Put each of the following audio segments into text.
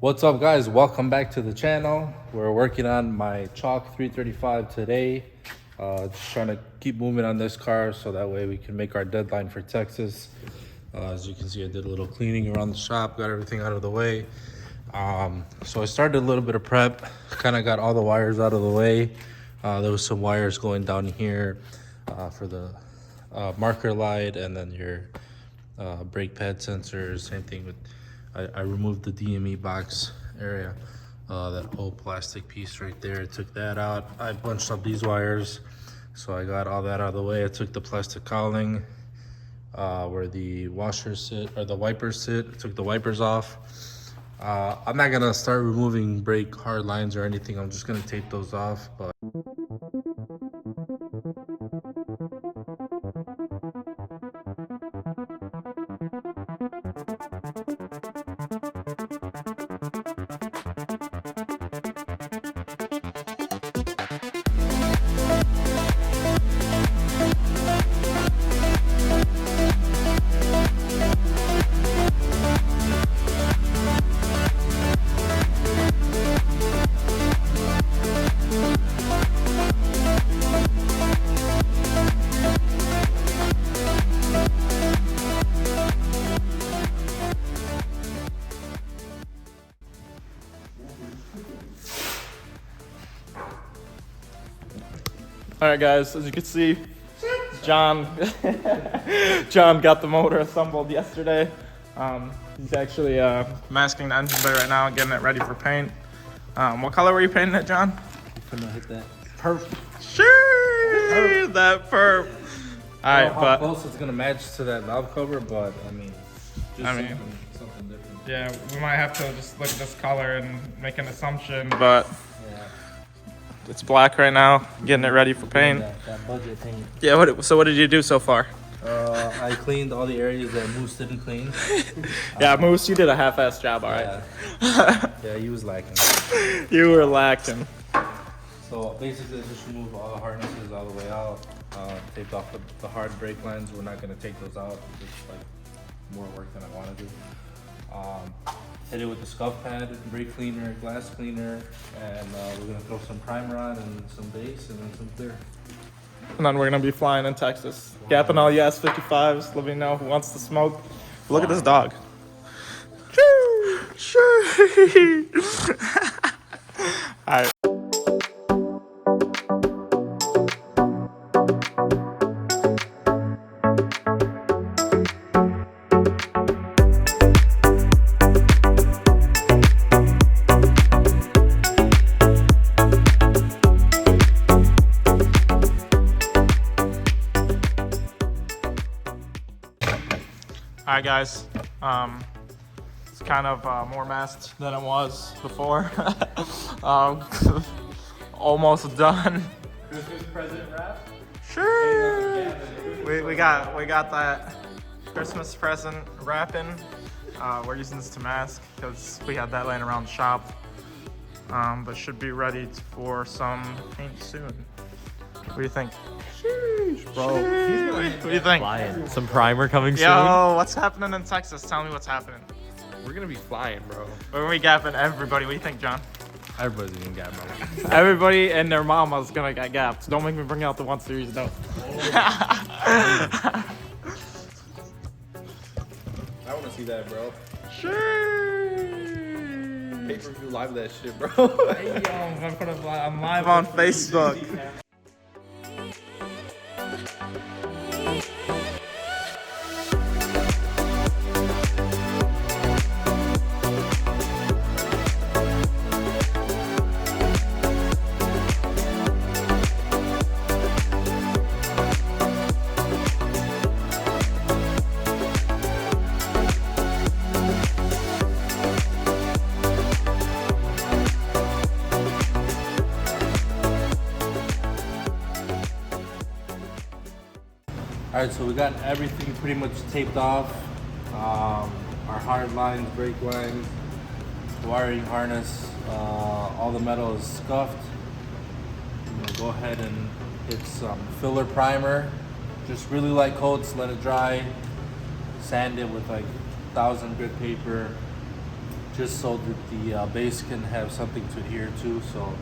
What's up, guys? Welcome back to the channel. We're working on my Chalk 335 today. Just trying to keep moving on this car so that way we can make our deadline for Texas. As you can see, I did a little cleaning around the shop, got everything out of the way. So I started a little bit of prep, kind of got all the wires out of the way. There was some wires going down here for the marker light, and then your brake pad sensors. Same thing with I removed the DME box area, that whole plastic piece right there. I took that out. I bunched up these wires, so I got all that out of the way. I took the plastic cowling where the washers sit, or the wipers sit. I took the wipers off. I'm not gonna start removing brake hard lines or anything. I'm just gonna tape those off, but All right, guys, as you can see, John got the motor assembled yesterday. He's actually masking the engine bay right now, getting it ready for paint. What color were you painting it, John? I'm gonna hit that perp. Sure, that perp. All right, how close it's gonna match to that valve cover, but I mean, something different. Yeah, we might have to just look at this color and make an assumption, but Yeah. it's black right now, getting it ready for paint. That budget paint. Yeah, so what did you do so far? I cleaned all the areas that Moose didn't clean. Yeah, Moose, you did a half-ass job, all right? Yeah, he was lacking. You were lacking. So basically, just remove all the harnesses all the way out. Taped off the hard brake lines. We're not gonna take those out. It's like more work than I want to do. Hit it with the scuff pad, brake cleaner, glass cleaner, and we're gonna throw some primer on and some base and then some clear. And then we're gonna be flying in Texas. Gapping all you S55s. Let me know who wants to smoke. Look at this dog. All right. All right, guys. It's kind of more masked than it was before. Almost done. Christmas present wrap? Sure. We got that Christmas present wrapping. We're using this to mask because we had that laying around the shop. But should be ready for some paint soon. What do you think? Bro, What do you think? flying. Some primer coming soon. Yo, what's happening in Texas? Tell me what's happening. We're gonna be flying, bro. We're gonna be gapping everybody. What do you think, John? Everybody's gonna get money. Everybody and their mama's gonna get gapped. Don't make me bring out the 1 Series note. I wanna see that, bro. Sure. Pay-per-view live that shit, bro. Hey, yo, I'm gonna put it I'm live on Facebook. All right, so we got everything pretty much taped off. Our hard lines, brake lines, wiring harness, all the metal is scuffed. I'm gonna go ahead and hit some filler primer. Just really light coats, let it dry. Sand it with like 1000 grit paper. just so that the base can have something to adhere to. So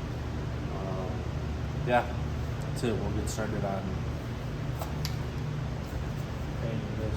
yeah, that's it. We'll get started on painting this.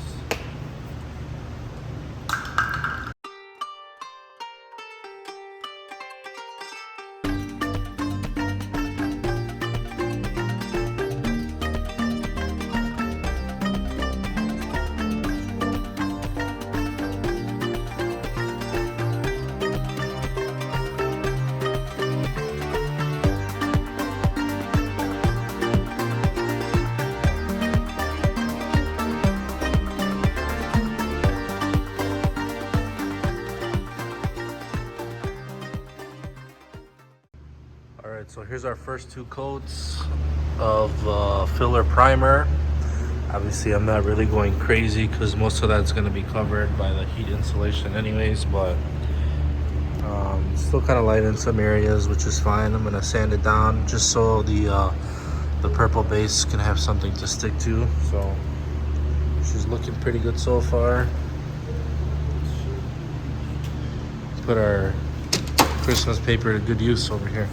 Alright, so here's our first 2 coats of filler primer. Obviously I'm not really going crazy because most of that's going to be covered by the heat insulation anyways, but still kind of light in some areas, which is fine. I'm going to sand it down just so the purple base can have something to stick to. So she's looking pretty good so far. Put our Christmas paper to good use over here.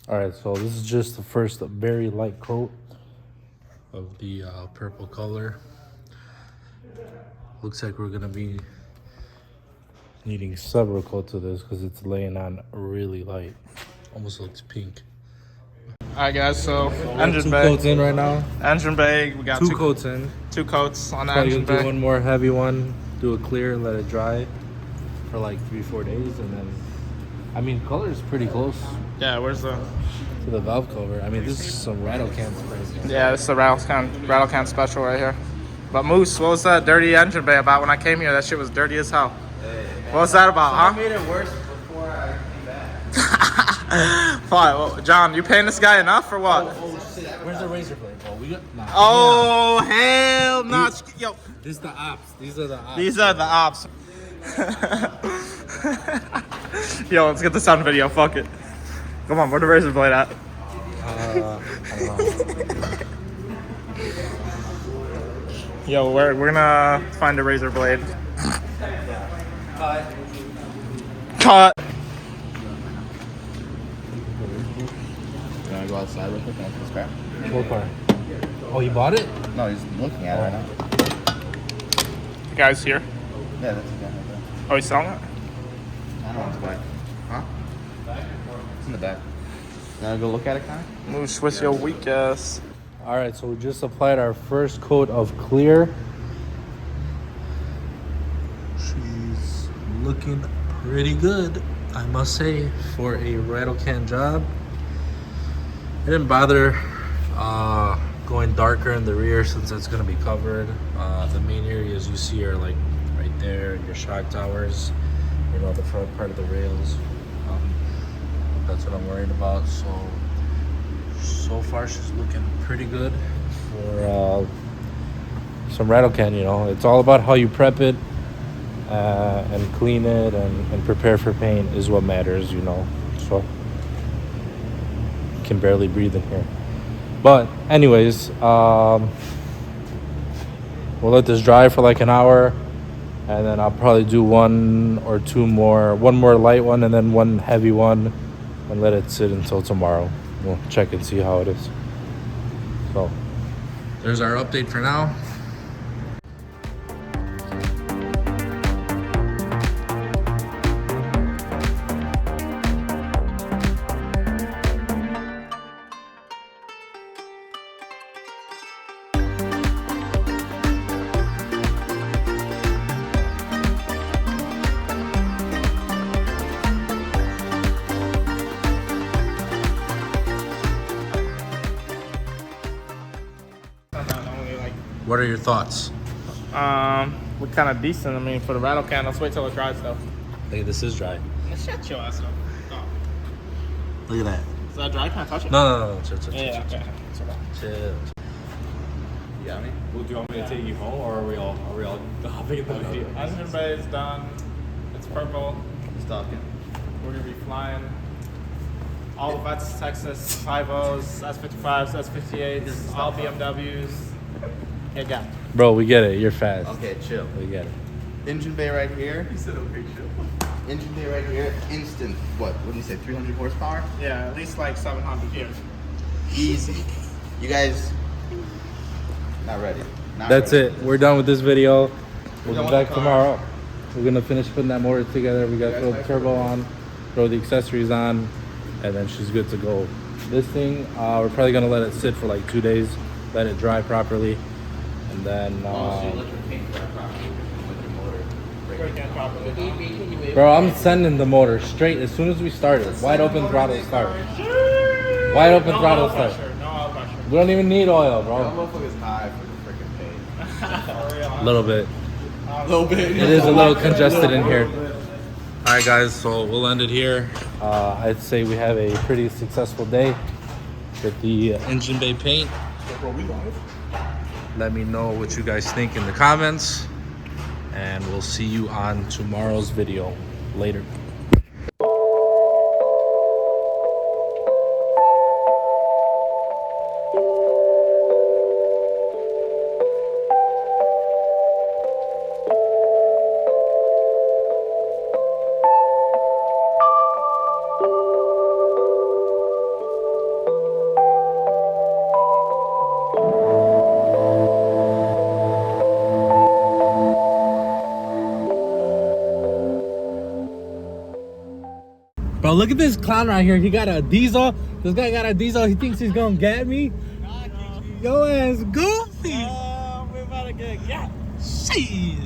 Alright, so this is just the first very light coat of the purple color. Looks like we're gonna be needing several coats of this because it's laying on really light. Almost looks pink. Alright guys, so engine 2 bay. coats in right now. Engine bay, we got 2 coats in. 2 coats on the Probably engine gonna do bay. one more heavy one, do a clear, let it dry for like 3-4 days, and then I mean color is pretty close Yeah, where's the... to the valve cover. I mean this is some Rattle can spray. Yeah, this is the rattle can special right here. But Moose, what was that dirty engine bay about when I came here? That shit was dirty as hell. What was that about, huh? Made it worse before I came back. Fine, well, John, you paying this guy enough or what? Where's the razor blade? Oh, we got. Nah, Oh, hell no. Yo, this is the ops. These are the ops. these are the ops. Yo, let's get this on video. Fuck it. Come on, where the razor blade at? I don't know. Yo, we're gonna find a razor blade. Cut. You wanna go outside real quick and open this crap? What car? Oh, you bought it? No, he's looking at it right now. The guy's here. Yeah, that's the guy right there. Oh, he's selling it? I don't know what's back. Huh? It's in the back. You wanna go look at it, Connor? Moose with your weak ass. All right, so we just applied our first coat of clear. She's looking pretty good, I must say, for a rattle can job. I didn't bother going darker in the rear since it's going to be covered. The main areas you see are like right there, your shock towers, you know, the front part of the rails. That's what I'm worried about. So far she's looking pretty good for some rattle can. You know, it's all about how you prep it and clean it and prepare for paint is what matters, you know. So can barely breathe in here, but anyways, we'll let this dry for like an hour, and then I'll probably do one more light one and then one heavy one, and let it sit until tomorrow. We'll check and see how it is. So there's our update for now. What are your thoughts? We're kind of decent. I mean, for the rattle can, let's wait till it dries though. Hey, this is dry. Shut your ass up. Oh. Look at that. Is that dry? Can I touch it? No. Chill. Yeah, okay. Chill. Yeah, I mean, well, do you want me to take you home, or are we all hopping in the video? Engine bay is done. It's purple. Stalking. We're gonna be flying. All the vets, Texas, 5.0s, S55s, S58s, all BMWs. Yeah, got it. Bro, we get it. You're fast. Okay, chill. We get it. Engine bay right here. You said okay, chill. Engine bay right here. Instant. What do you say? 300 horsepower. Yeah, at least like 700 years. Easy. You guys. Not ready. Not That's ready. it. We're done with this video. We'll done be with back the car. tomorrow. We're gonna finish putting that motor together. We got to throw the turbo on, throw the accessories on, and then she's good to go. This thing, we're probably gonna let it sit for like 2 days, let it dry properly, and then. Break-in properly. Bro, I'm sending the motor straight as soon as we start it. Wide open throttle start. Wide open No throttle oil start. pressure. No oil pressure. We don't even need oil, That bro. motherfucker's high for the freaking pain. A For real. little bit. A little bit. It is a little congested in here. All right, guys, so we'll end it here. I'd say we have a pretty successful day with the engine bay paint. Let me know what you guys think in the comments, and we'll see you on tomorrow's video. Later. Bro, look at this clown right here. He got a diesel. This guy got a diesel. He thinks he's gonna get me. Yo ass goofy. We're about to get got. Shit.